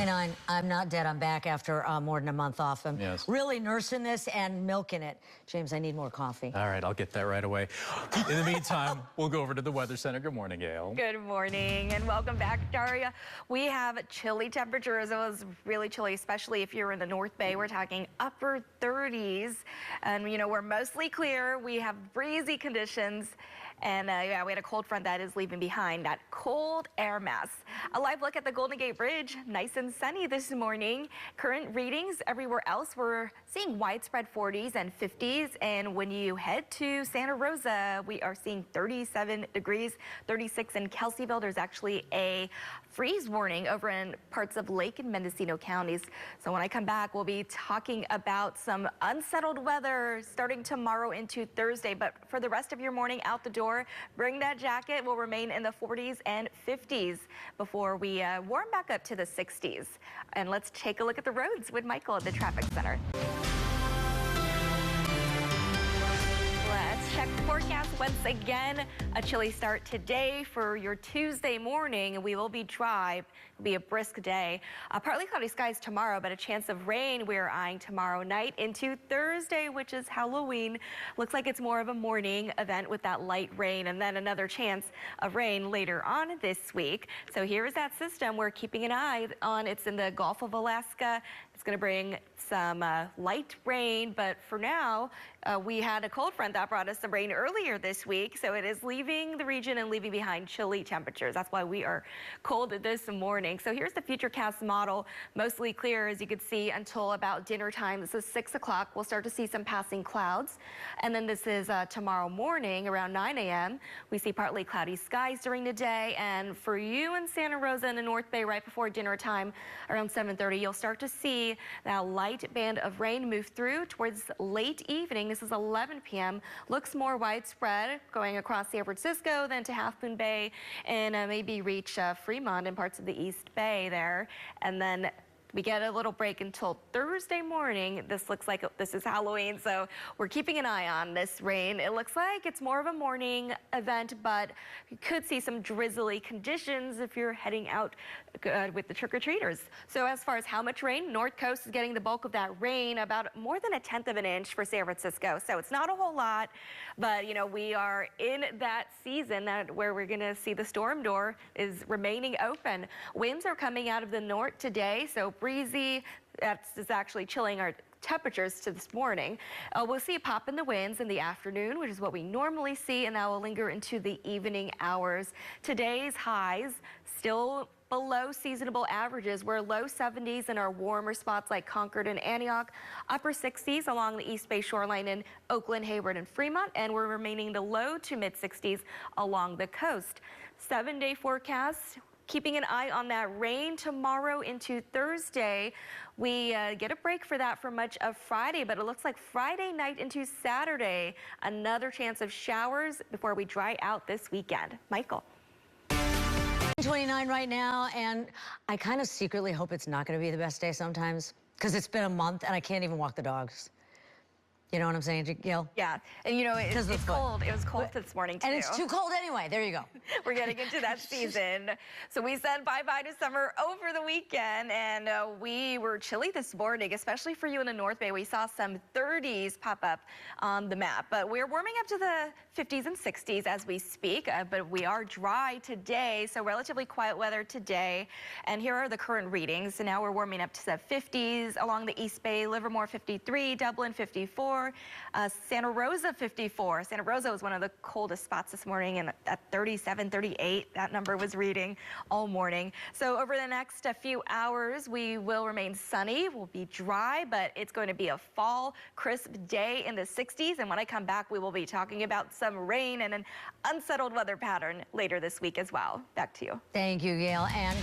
29. I'm not dead. I'm back after more than a month off. I'm really nursing this and milking it. James, I need more coffee. All right, I'll get that right away. In the meantime, we'll go over to the Weather Center. Good morning, Gail. Good morning and welcome back, Daria. We have chilly temperatures. It was really chilly, especially if you're in the North Bay. We're talking upper 30s. And, you know, we're mostly clear. We have breezy conditions. And yeah, we had a cold front that is leaving behind that cold air mass. A live look at the Golden Gate Bridge. Nice and sunny this morning. Current readings everywhere else, we're seeing widespread 40s and 50s. And when you head to Santa Rosa, we are seeing 37 degrees, 36 in Kelseyville. There's actually a freeze warning over in parts of Lake and Mendocino counties. So when I come back, we'll be talking about some unsettled weather starting tomorrow into Thursday. But for the rest of your morning out the door, bring that jacket. We'll remain in the 40s and 50s before we warm back up to the 60s. And let's take a look at the roads with Michael at the traffic center. Let's check the forecast once again. A chilly start today for your Tuesday morning. We will be dry. It'll be a brisk day. Partly cloudy skies tomorrow, but a chance of rain we're eyeing tomorrow night into Thursday, which is Halloween. Looks like it's more of a morning event with that light rain and then another chance of rain later on this week. So here is that system we're keeping an eye on. It's in the Gulf of Alaska. It's going to bring some light rain, but for now, we had a cold front that brought us some rain earlier this week, so it is leaving the region and leaving behind chilly temperatures. That's why we are cold this morning. So here's the Futurecast model, mostly clear, as you can see, until about dinner time. This is 6 o'clock. We'll start to see some passing clouds, and then this is tomorrow morning around 9 a.m. We see partly cloudy skies during the day, and for you in Santa Rosa in the North Bay right before dinner time around 7:30, you'll start to see that light band of rain move through towards late evening. This is 11 p.m. Looks more widespread going across San Francisco, then to Half Moon Bay, and maybe reach Fremont and parts of the East Bay there. And then we get a little break until Thursday morning. This looks like this is Halloween, so we're keeping an eye on this rain. It looks like it's more of a morning event, but you could see some drizzly conditions if you're heading out with the trick-or-treaters. So as far as how much rain, North Coast is getting the bulk of that rain, about more than 1/10 of an inch for San Francisco. So it's not a whole lot, but you know, we are in that season where we're gonna see the storm door is remaining open. Winds are coming out of the north today, so breezy. That's actually chilling our temperatures to this morning. We'll see a pop in the winds in the afternoon, which is what we normally see, and that will linger into the evening hours. Today's highs still below seasonable averages. We're low 70s in our warmer spots like Concord and Antioch, upper 60s along the East Bay shoreline in Oakland, Hayward, and Fremont, and we're remaining the low to mid 60s along the coast. 7-day forecast. Keeping an eye on that rain tomorrow into Thursday. We get a break for that for much of Friday, but it looks like Friday night into Saturday, another chance of showers before we dry out this weekend. Michael. 29 right now, and I kind of secretly hope it's not going to be the best day sometimes, because it's been a month and I can't even walk the dogs. You know what I'm saying, Gail? Yeah, and you know, it's cold. It was cold this morning, too. And it's too cold anyway. There you go. We're getting into that season. So we said bye-bye to summer over the weekend, and we were chilly this morning, especially for you in the North Bay. We saw some 30s pop up on the map, but we're warming up to the 50s and 60s as we speak, but we are dry today, so relatively quiet weather today. And here are the current readings. So now we're warming up to the 50s along the East Bay, Livermore 53, Dublin 54, Santa Rosa 54. Santa Rosa was one of the coldest spots this morning, and at 37, 38, that number was reading all morning. So over the next few hours, we will remain sunny. We'll be dry, but it's going to be a fall crisp day in the 60s. And when I come back, we will be talking about some rain and an unsettled weather pattern later this week as well. Back to you. Thank you, Gail. And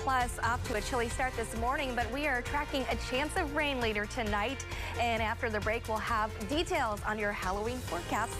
Plus, off to a chilly start this morning, but we are tracking a chance of rain later tonight. And after the break, we'll have details on your Halloween forecast.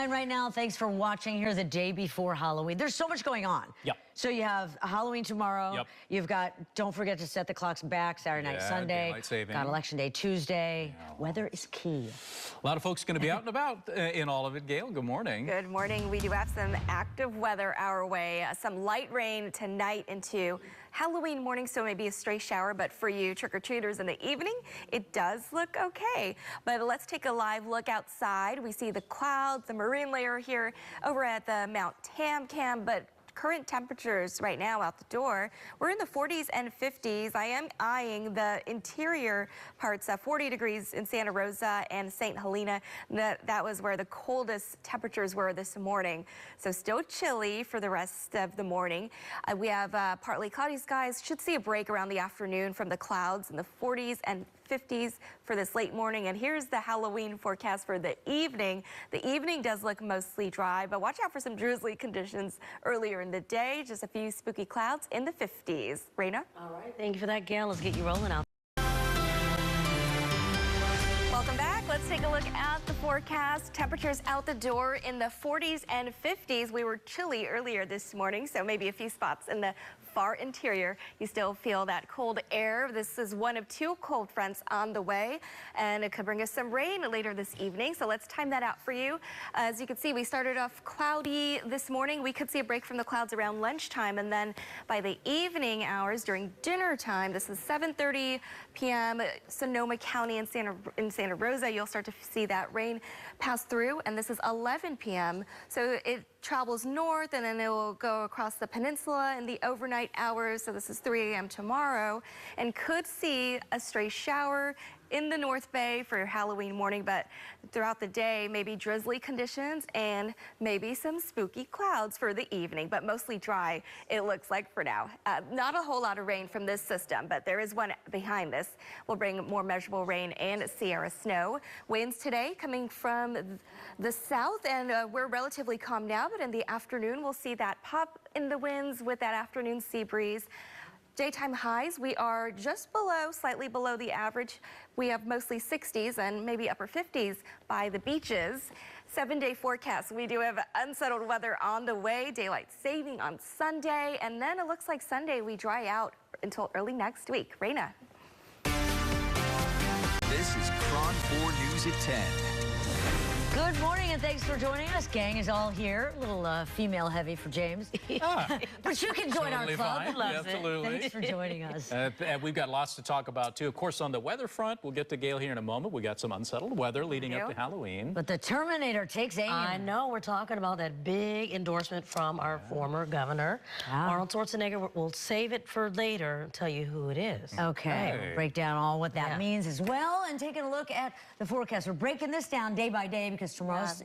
Right now, thanks for watching here the day before Halloween. There's so much going on. Yep. So you have Halloween tomorrow. Yep. You've got, don't forget to set the clocks back Saturday night, Yeah, Sunday. daylight saving. Got Election Day Tuesday. Yeah. Weather is key. A lot of folks going to be out and about in all of it. Gail, good morning. Good morning. We do have some active weather our way. Some light rain tonight into Halloween morning, so maybe a stray shower, but for you trick-or-treaters in the evening, it does look okay. But let's take a live look outside. We see the clouds, the marine layer here over at the Mount Tamcam, but current temperatures right now out the door, we're in the 40s and 50s. I am eyeing the interior parts, 40 degrees in Santa Rosa and St. Helena. That was where the coldest temperatures were this morning. So still chilly for the rest of the morning. We have partly cloudy skies. Should see a break around the afternoon from the clouds in the 40s and 50s for this late morning. And here's the Halloween forecast for the evening. The evening does look mostly dry, but watch out for some drizzly conditions earlier in the day. Just a few spooky clouds in the 50s. Raina? All right, thank you for that, Gail. Let's get you rolling out. Welcome back. Let's take a look at the forecast. Temperatures out the door in the 40s and 50s. We were chilly earlier this morning, so maybe a few spots in the far interior. You still feel that cold air. This is one of two cold fronts on the way, and it could bring us some rain later this evening. So let's time that out for you. As you can see, we started off cloudy this morning. We could see a break from the clouds around lunchtime, and then by the evening hours during dinner time, this is 7:30 p.m. Sonoma County and Santa Rosa, you'll start to see that rain pass through, and this is 11 p.m. So it travels north, and then it will go across the peninsula in the overnight hours. So this is 3 a.m. tomorrow, and could see a stray shower in the North Bay for your Halloween morning, but throughout the day, maybe drizzly conditions and maybe some spooky clouds for the evening, but mostly dry, it looks like for now. Not a whole lot of rain from this system, but there is one behind this. Will bring more measurable rain and Sierra snow. Winds today coming from the south, and we're relatively calm now, but in the afternoon, we'll see that pop in the winds with that afternoon sea breeze. Daytime highs, we are just below, slightly below the average. We have mostly 60s and maybe upper 50s by the beaches. 7-day forecast, we do have unsettled weather on the way, daylight saving on Sunday, and then it looks like Sunday we dry out until early next week. Raina. This is Kron 4 News at 10. Good morning, and thanks for joining us. Gang is all here. A little female heavy for James. But you can join Totally our club. fine. Loves Absolutely. It. Thanks for joining us. And we've got lots to talk about, too. Of course, on the weather front, we'll get to Gail here in a moment. We got some unsettled weather leading up to Halloween. But the Terminator takes aim. I know, we're talking about that big endorsement from our former governor, Arnold Schwarzenegger. We'll save it for later and tell you who it is. Okay, Hey. we'll break down all what that means as well, and taking a look at the forecast. We're breaking this down day by day because tomorrow's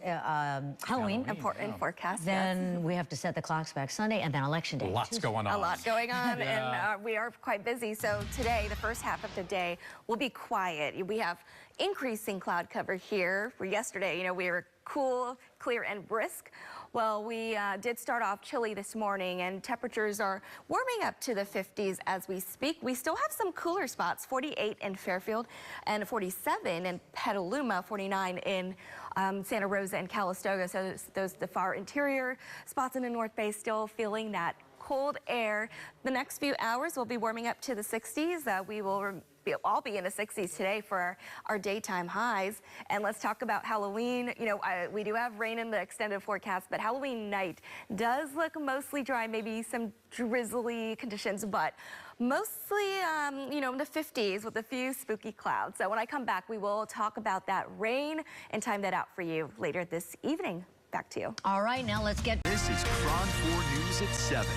Halloween. Important forecast. Then we have to set the clocks back Sunday, and then Election Day. Lots going on. A lot going on, and we are quite busy. So today, the first half of the day will be quiet. We have increasing cloud cover here. For yesterday, you know, we were cool, clear, and brisk. Well, we did start off chilly this morning, and temperatures are warming up to the 50s as we speak. We still have some cooler spots, 48 in Fairfield and 47 in Petaluma, 49 in Santa Rosa and Calistoga. So those the far interior spots in the North Bay still feeling that cold air. The next few hours will be warming up to the 60s. We will all be in the 60s today for our daytime highs. And let's talk about Halloween. You know, we do have rain in the extended forecast, but Halloween night does look mostly dry, maybe some drizzly conditions, but mostly, you know, in the 50s with a few spooky clouds. So when I come back, we will talk about that rain and time that out for you later this evening. Back to you. All right, now let's get... This is Kron 4 News at 7.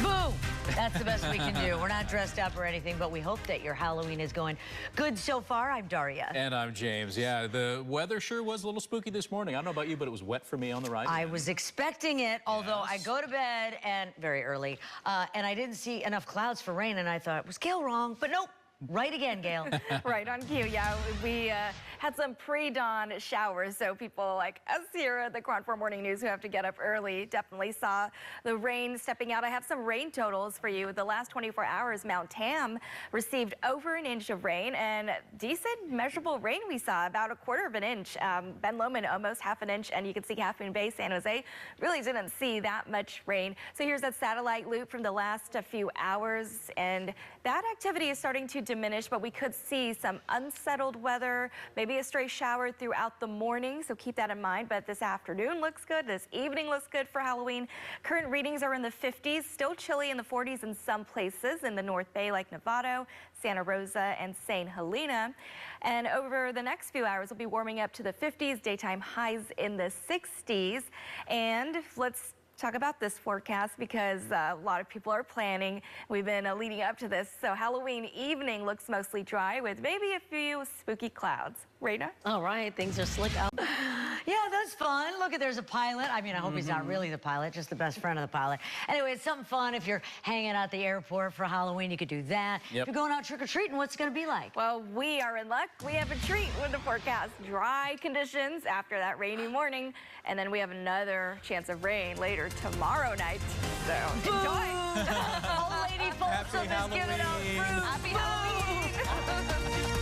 Boom! That's the best we can do. We're not dressed up or anything, but we hope that your Halloween is going good so far. I'm Daria. And I'm James. Yeah, the weather sure was a little spooky this morning. I don't know about you, but it was wet for me on the ride. I was expecting it, although I go to bed and very early, and I didn't see enough clouds for rain, and I thought, was Gail wrong? But nope. Right again, Gail. Right on cue. Yeah, we had some pre-dawn showers, so people like us here at the Kron 4 Morning News who have to get up early definitely saw the rain stepping out. I have some rain totals for you. The last 24 hours, Mount Tam received over an inch of rain, and decent measurable rain we saw, about a quarter of an inch. Ben Lomond almost half an inch, and you can see Half Moon Bay, San Jose really didn't see that much rain. So here's that satellite loop from the last few hours, and that activity is starting to diminish, but we could see some unsettled weather, maybe a stray shower throughout the morning, so keep that in mind. But this afternoon looks good. This evening looks good for Halloween. Current readings are in the 50s, still chilly in the 40s in some places in the North Bay like Novato, Santa Rosa, and St. Helena. And over the next few hours, we'll be warming up to the 50s, daytime highs in the 60s. And let's talk about this forecast because a lot of people are planning. We've been leading up to this. So Halloween evening looks mostly dry with maybe a few spooky clouds. Raina? All right, things are slick out. Yeah, that's fun. Look, there's a pilot. I mean, I hope he's not really the pilot, just the best friend of the pilot. Anyway, it's something fun. If you're hanging out at the airport for Halloween, you could do that. Yep. If you're going out trick-or-treating, what's it going to be like? Well, we are in luck. We have a treat with the forecast. Dry conditions after that rainy morning. And then we have another chance of rain later tomorrow night. So enjoy. Old lady Folsom is giving out fruit. Happy Halloween.